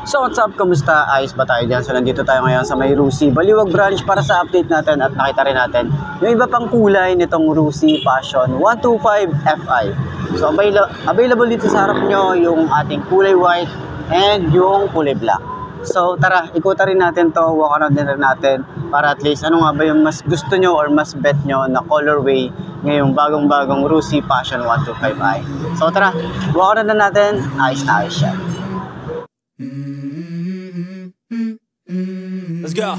So what's up, kamusta? Ayos ba tayo dyan? So nandito tayo ngayon sa may Rusi Baliwag branch para sa update natin at nakita rin natin yung iba pang kulay nitong Rusi Passion 125 Fi. So available dito sa harap nyo yung ating kulay white and yung kulay black. So tara, ikuta rin natin to, walk around din rin natin para at least ano nga ba yung mas gusto nyo or mas bet nyo na colorway ngayong bagong Rusi Passion 125i. So tara, walk around na natin, ayos na ayos siya. Let's go.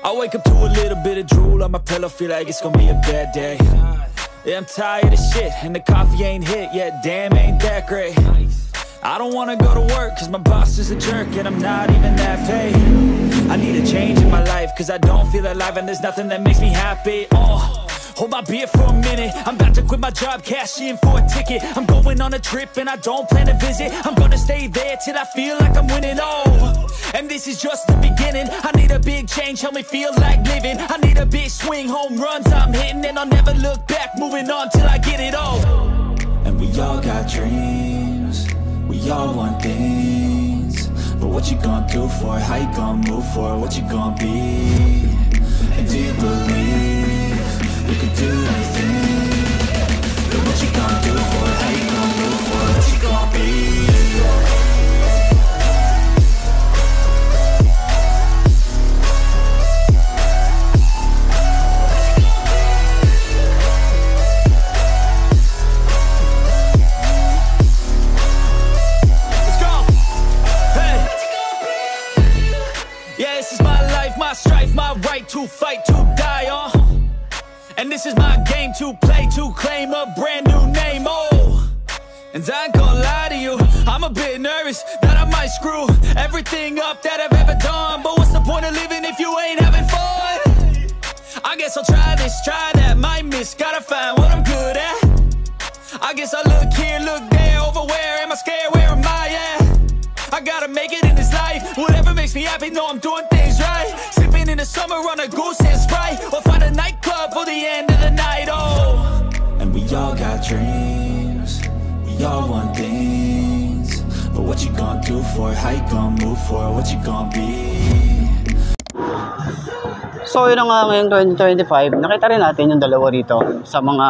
I wake up to a little bit of drool on my pillow, feel like it's gonna be a bad day. Yeah, I'm tired of shit, and the coffee ain't hit yet, damn, ain't that great. I don't wanna go to work, cause my boss is a jerk, and I'm not even that paid. I need a change in my life, cause I don't feel alive, and there's nothing that makes me happy. Hold my beer for a minute, I'm about to quit my job, cash in for a ticket. I'm going on a trip and I don't plan to visit. I'm gonna stay there till I feel like I'm winning, and this is just the beginning. I need a big change, help me feel like living. I need a big swing, home runs I'm hitting, and I'll never look back, moving on till I get it all. And we all got dreams, we all want things, but what you gonna do for it? How you gonna move for it? What you gonna be? And do you believe you can do anything? But what you gonna do for it? How you gonna move for it? What you gonna be? Let's go! Hey! Yeah, this is my life, my strife, my right to fight, to die on. And this is my game to play, to claim a brand new name, And I ain't gonna lie to you, I'm a bit nervous that I might screw everything up that I've ever done. But what's the point of living if you ain't having fun? I guess I'll try this, try that, might miss, gotta find what I'm good at. I guess I look here, look there, over where am I scared, where am I at? I gotta make it in this life, whatever makes me happy, know I'm doing things right. Sipping in the summer on a goose and Sprite, or find a nightclub for the end of the night, And we all got dreams, we all want things, but what you gonna do for it? How you gonna move for it? What you gonna be? So yun na nga ngayong 2025, nakita rin natin yung dalawa rito sa mga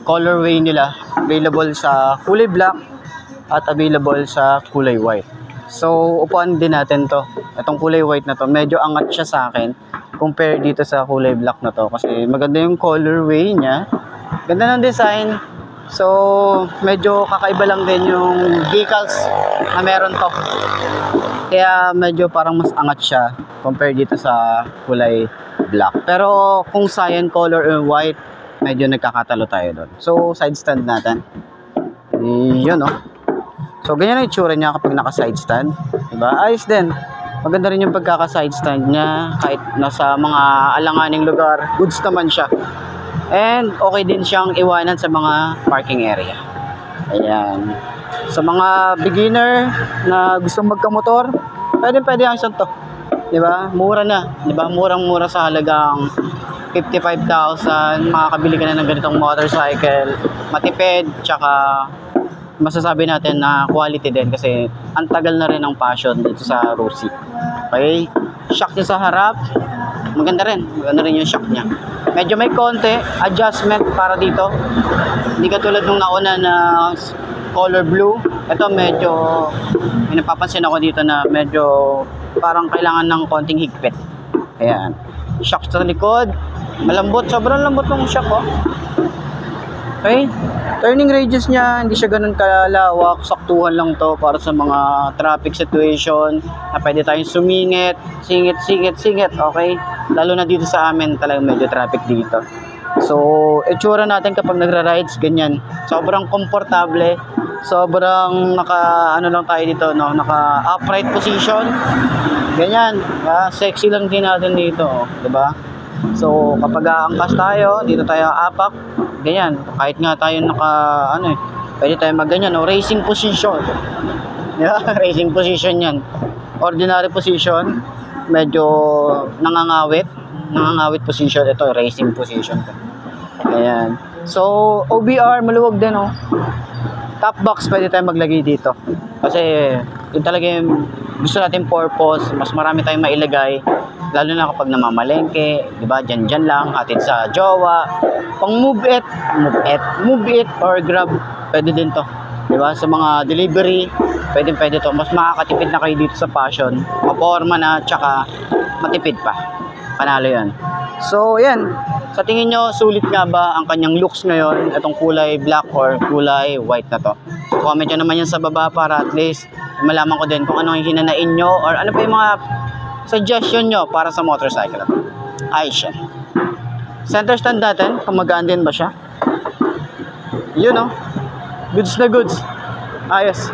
colorway nila, available sa kulay black at available sa kulay white. So upuan din natin to, itong kulay white na to, medyo angat siya sa akin compare dito sa kulay black na to, kasi maganda yung colorway niya, ganda ng design. So medyo kakaiba lang din yung decals na meron to, kaya medyo parang mas angat siya compare dito sa kulay black. Pero kung cyan color and white, medyo nagkakatalo tayo doon. So side stand natin, yun so ganyan ang itsura niya kapag naka side stand, diba? Ayos din, maganda rin yung pagkaka side stand niya kahit nasa mga alanganing lugar, goods naman siya. And okay din siyang iwanan sa mga parking area. Ayan, sa mga beginner na gustong magkamotor, pwede ang isang to, diba? Mura na, diba? Murang-mura sa halagang 55,000, makakabili ka na ng ganitong motorcycle, matipid, tsaka masasabi natin na quality din kasi ang tagal na rin ng Passion dito sa Rusi. Okay, shock niya sa harap, maganda rin yung shock niya. Medyo may konti adjustment para dito, hindi katulad nung nauna na color blue. Ito medyo may napapansin ako dito na medyo parang kailangan ng konting higpit. Ayan, shock sa likod, malambot, sobrang lambot ng shock, Okay, turning radius niya, hindi siya ganun kalawak, saktuhan lang to para sa mga traffic situation na pwede tayong sumingit, singit, okay? Lalo na dito sa amin, talagang medyo traffic dito. So, itsura natin kapag nagra-rides, ganyan. Sobrang komportable, sobrang naka upright position. Ganyan, sexy lang din natin dito, 'di ba? So, kapag aangkas tayo, dito tayo apak, ganyan. Kahit nga tayo pwede tayo magganyan, racing position. Yeah, racing position yan. Ordinary position, medyo nangangawit position. Ito, racing position. Ayan. So, OBR, maluwag din, top box pwede tayong maglagay dito. Kasi yun talaga yung gusto natin purpose. Mas marami tayong mailagay. Lalo na kapag namamalengke, di ba? Dyan lang, hatid sa jowa. Pang move it or grab, pwede din to. Di ba? Sa mga delivery, pwede to. Mas makakatipid na kayo dito sa Passion. Maporma na, tsaka matipid pa. Panalo yan. So, yan. Sa tingin nyo, sulit nga ba ang kanyang looks ngayon? Itong kulay black or kulay white na to? So, comment nyo naman yan sa baba para at least malaman ko din kung ano yung hinanain nyo or ano pa yung mga suggestion nyo para sa motorcycle. Ayos siya. Center stand natin, kung magaan din ba siya. Yun, no? Goods na goods. Ayos.